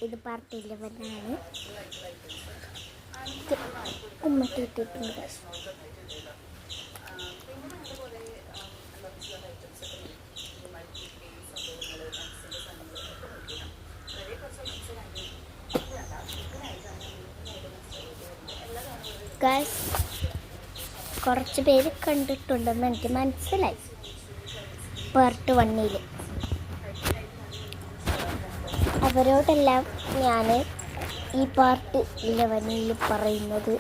ഇത് part 11 ഉമ്മട്ടിട്ടിട്ടുണ്ട്. Guys, കുറച്ച് പേര് കണ്ടിട്ടുണ്ടെന്ന് എനിക്ക് മനസ്സിലായി. പാർട്ട് 1 അവരോടെല്ലാം ഞാൻ ഈ പാർട്ട് 11 പറയുന്നത്,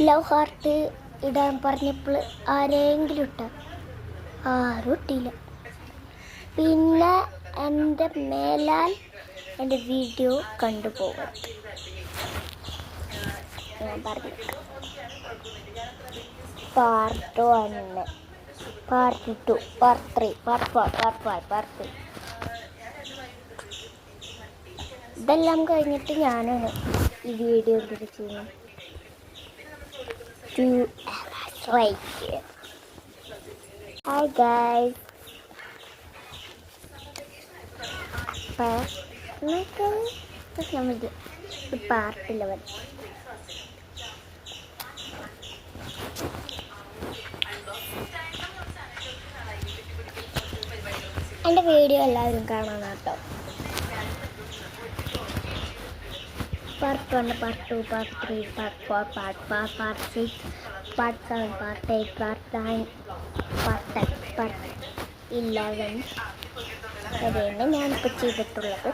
ലവ് ഹാർട്ട് ഇടാൻ പറഞ്ഞപ്പോൾ ആരെങ്കിലും ആരും ഇട്ടില്ല. പിന്നെ എൻ്റെ മേലാൽ എൻ്റെ വീഡിയോ കണ്ടുപോകും. ഞാൻ പറഞ്ഞു part 1, part 2, part 3, part 4, part 5, part 6. ഇതെല്ലാം കഴിഞ്ഞിട്ട് ഞാനാണ് ഈ വീഡിയോ ചെയ്യുന്നത്. 2 hours later. Hi guys. Part 11. എൻ്റെ വീഡിയോ എല്ലാവരും കാണണം കേട്ടോ. Part 1, part 2, part 3, part 4, part 5, part 6, part 7, part 8, part 9, part 10, part 11 വരെയാണ് ഞാനിപ്പോൾ ചെയ്തിട്ടുള്ളത്.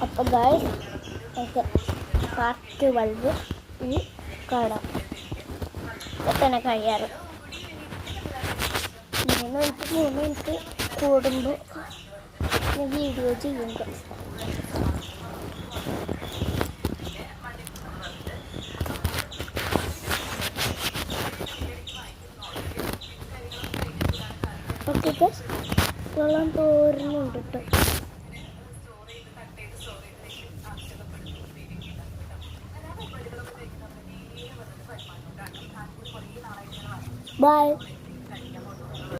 അപ്പോൾ ഗൈസ്, നമുക്ക് പാർട്ട് 12 കാണാം. പെട്ടെന്ന് കഴിയാറ് 3 മിനിറ്റ് കൂടുമ്പോൾ ഞാൻ വീഡിയോ ചെയ്യും. ഓക്കെ ഗൈസ്, വെള്ളം തോരുന്നുണ്ട് കേട്ടോ. Bye.